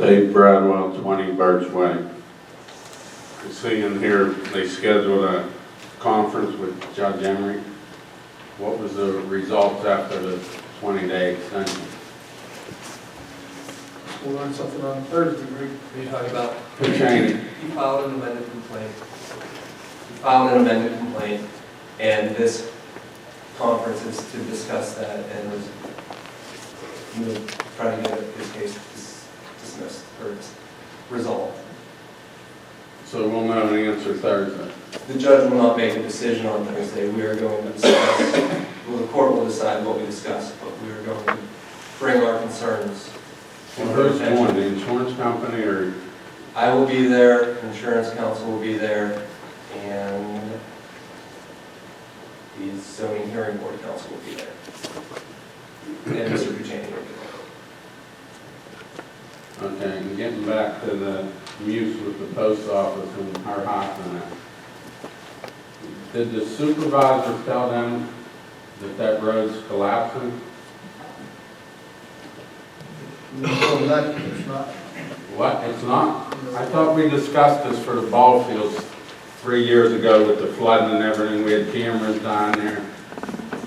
Dave Bradwell, 20 Birch Way. You see in here, they scheduled a conference with Judge Emery. What was the results after the 20-day extension? We'll learn something on Thursday, Rick. You're talking about, Puchaney. he filed an amended complaint. And this conference is to discuss that and try to get his case dismissed or resolved. So we'll know an answer Thursday. The judge will not make a decision on Thursday. We are going to discuss, well, the court will decide what we discuss, but we are going to bring our concerns. Well, who's going, the insurance company or? I will be there, insurance counsel will be there, and the zoning hearing board counsel will be there. And Mr. Puchaney will be there. Okay, and getting back to the use with the post office and our house and that. Did the supervisor tell them that that road's collapsing? No, that is not. What, it's not? I thought we discussed this for the ball fields 3 years ago with the flooding and everything. We had cameras down there,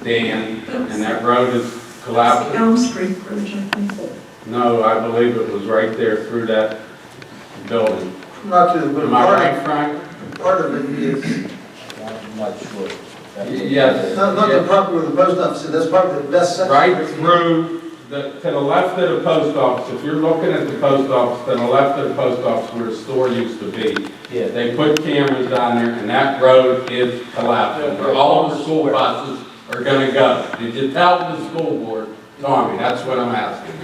Dan, and that road is collapsing. Elm Street Bridge, I think. No, I believe it was right there through that building. Not to, but Am I right, Frank? part of it is, I'm not sure. Yes. not the property where the post office is, that's probably the best section. Right through, to the left of the post office, if you're looking at the post office, to the left of the post office where the store used to be, Yeah. they put cameras down there and that road is collapsing. Where all the school buses are gonna go. Did you tell the school board? Tommy, that's what I'm asking.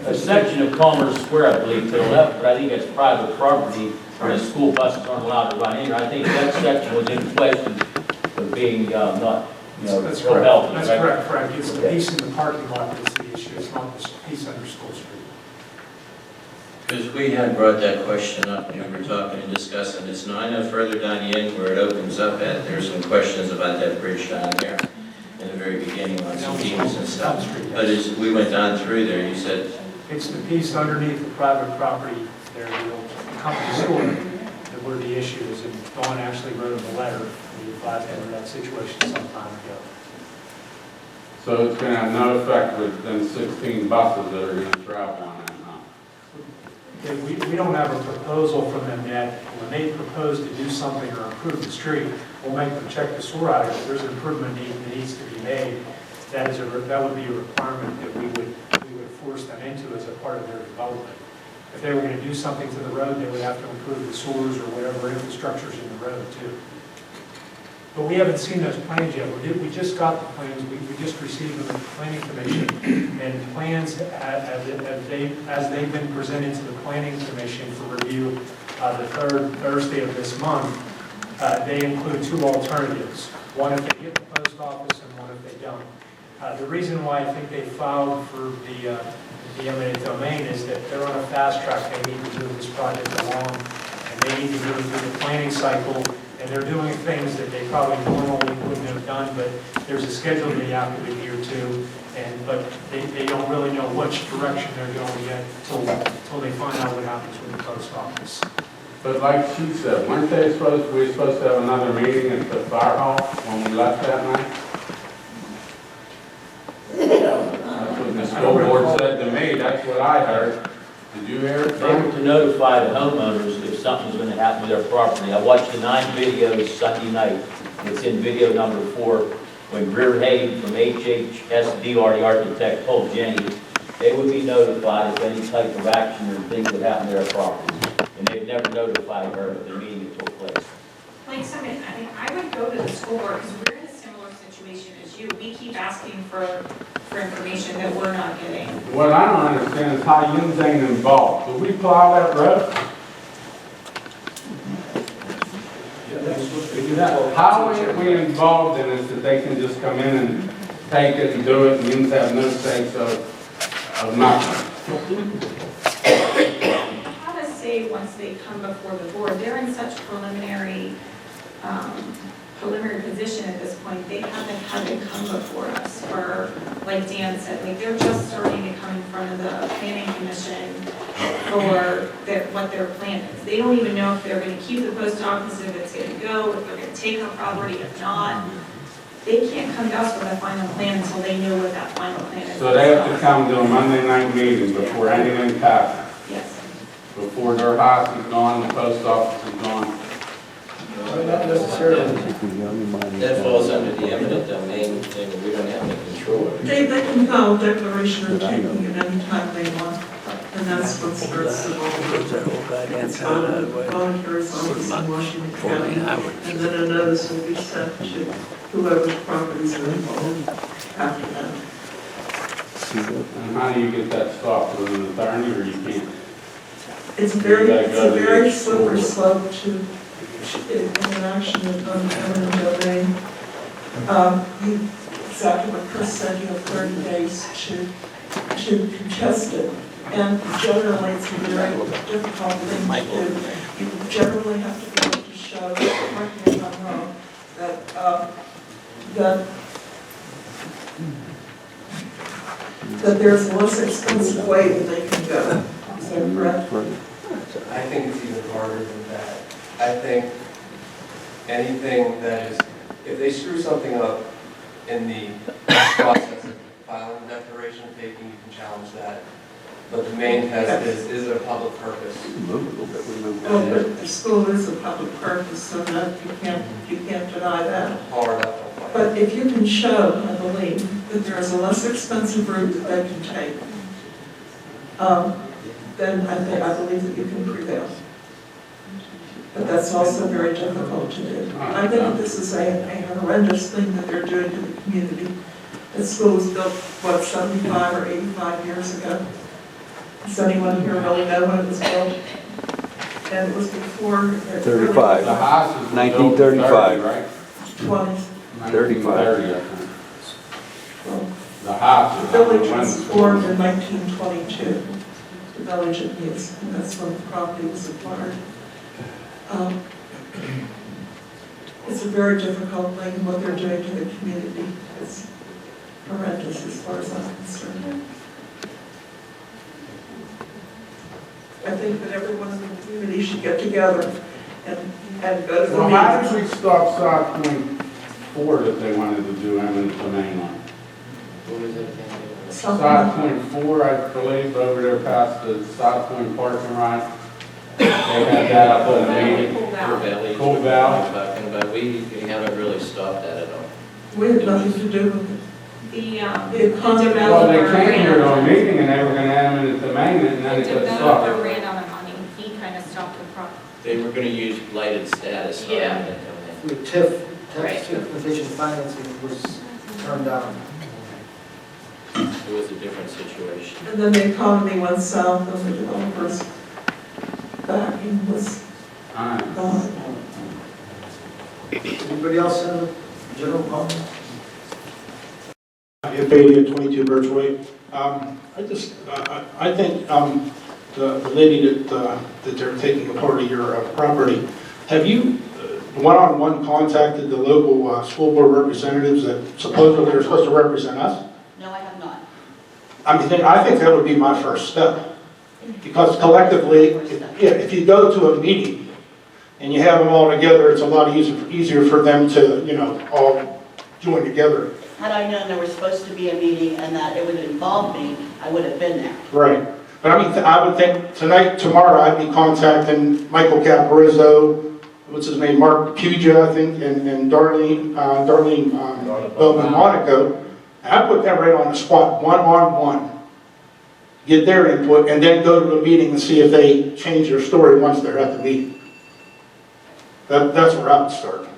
A section of Commerce Square, I believe, to the left, but I think it's private property where the school buses aren't allowed to run in. I think that section was in question of being not, That's ill correct. healthy, That's right? correct, Frank. It's the Okay. piece in the parking lot that's the issue. It's not the piece under School Street. Because we had brought that question up when we were talking and discussing this. Now, I know further down the end where it opens up at, there's some questions about that bridge down there in the very beginning on some beams and stuff. But as we went down through there, you said, It's the piece underneath the private property there, the old company store, that where the issue is. And Dawn actually wrote him a letter. We advised him of that situation some time ago. So it's gonna have no effect with them 16 buses that are gonna travel on that now. Okay, we don't have a proposal from them yet. When they propose to do something or improve the street, we'll make them check the sewer out. If there's an improvement that needs to be made, that would be a requirement that we would force them into as a part of their development. If they were going to do something to the road, they would have to improve the sewers or whatever infrastructure's in the road too. But we haven't seen those plans yet. We just got the plans. We just received them from the Planning Commission. And plans, as they've been presented to the Planning Commission for review the third Thursday of this month, they include two alternatives. One if they get the post office and one if they don't. The reason why I think they filed for the eminent domain is that they're on a fast track. They need to move this project along, and they need to go through the planning cycle, and they're doing things that they probably normally wouldn't have done, but there's a schedule they have to adhere to, but they don't really know which direction they're going yet until they find out what happens with the post office. But like she said, weren't we supposed to have another meeting at the fire hall when we left that night? That's what the school board said to me, that's what I heard. Did you hear it, They were Frank? to notify the homeowners if something was going to happen with their property. I watched the 9 videos Sunday night. It's in video number 4, when Greer Hayden from HHSDR, the architect, told Jenny they would be notified if any type of action or things would happen to their property. And they've never notified her of the meeting that took place. Like, I would go to the school board because we're in a similar situation as you. We keep asking for information that we're not getting. What I don't understand is how you ain't involved. Do we plow that road? How are we involved in this that they can just come in and take it and do it and you have no say so of nothing? Have a say once they come before the board. They're in such preliminary position at this point. They haven't had it come before us for like Dan said, like, they're just starting to come in front of the planning commission for what their plan is. They don't even know if they're gonna keep the post office, if it's gonna go, if they're gonna take our property, if not. They can't come to us with a final plan until they know what that final plan is. So they have to come to a Monday night meeting before anything happens. Yes. Before their house is gone, the post office is gone. Not necessarily. That falls under the eminent domain thing, and we don't have any control over it. They can file a declaration of taking it anytime they want, and that's what starts the ball. It's volunteers office in Washington County, and then a notice will be sent to whoever's properties are involved after that. And how do you get that stopped with an attorney, or you can't? It's a very slippery slope to an action on eminent domain. Exactly what Chris said, you have 30 days to contest it. And generally, it's a very difficult thing to do. You generally have to be able to show, correct me if I'm wrong, that there's a less expensive way that they can go. Is that correct? I think it's even harder than that. I think anything that is, if they screw something up in the process of filing a declaration of taking, you can challenge that. But the main test is it a public purpose? Well, but the school is a public purpose, so that you can't deny that. Hard up. But if you can show, I believe, that there is a less expensive route that they can take, then I believe that you can prevail. But that's also very difficult to do. I think that this is a horrendous thing that they're doing to the community. The school was built, what, 75 or 85 years ago? Does anyone here really know when it was built? And it was before... 35. The house is built in 1935. 30, right? 20s. 1930, I think. Well, The house the is. village was formed in 1922, the village of News, and that's when the property was acquired. It's a very difficult thing, what they're doing to the community. It's horrendous as far as I'm concerned. I think that everyone in the community should get together and go to the Well, how meetings. did we stop South Point 4 that they wanted to do eminent domain on? What was that thing? South Point 4, I believe, over there past the South Point parking lot. They had that up on the meeting. Cool Cool Valley. Valley. Cool Valley. Talking about, we haven't really stopped that at all. We have nothing to do with it. The Well, they developer came here to a ran, meeting and they were gonna eminent domain it, and then the it got developer stopped. ran out of money. He kind of stopped the project. They were gonna use blighted status on Yeah. that domain. The TIF, Right. tax certification financing was turned down. It was a different situation. And then the economy went south and the developers backing was Alright. gone. Anybody else in the general public? Badia, 22 Birchway. I think the lady that they're taking a part of your property, have you one-on-one contacted the local school board representatives that supposedly are supposed to represent us? No, I have not. I think that would be my first step. Because collectively, if you go to a meeting and you have them all together, it's a lot easier for them to, all join together. Had I known there was supposed to be a meeting and that it would involve me, I would have been there. Right. But I would think tomorrow, I'd be contacting Michael Caparizzo, what's his name, Mark Puja, I think, and Darlene Bowman Monaco. And I put them right on the spot, one-on-one. Get their input, and then go to the meeting and see if they change their story once they're at the meeting. That's where I would start.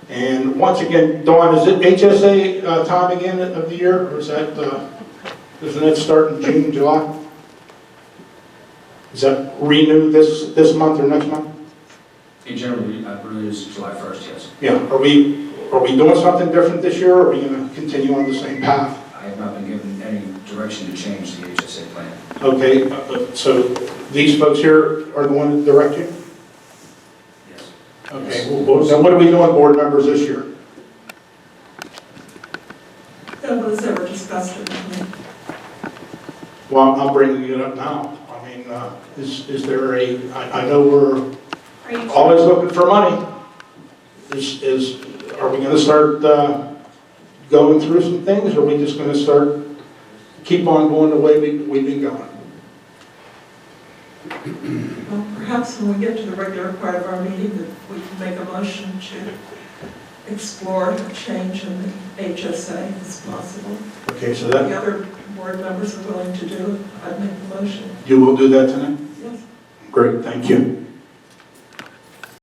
And once again, Dawn, is it HSA time again of the year, or is that, doesn't that start in June, July? Is that renewed this month or next month? In general, I believe it's July 1st, yes. Yeah, are we doing something different this year, or are we going to continue on the same path? I have not been given any direction to change the HSA plan. Okay, so these folks here are the ones that direct you? Yes. Okay, well, then what are we doing, board members, this year? nobody's ever discussed it with me. Well, I'm bringing it up now. I mean, is there I know we're Are you? always looking for money. Are we gonna start, going through some things, or are we just gonna start, keep on going the way we've been going? Well, perhaps when we get to the regular part of our meeting, that we can make a motion to explore a change in the HSA if it's possible. Okay, so If that, the other board members are willing to do it, I'd make the motion. you will do that tonight? Yes. Great, thank you.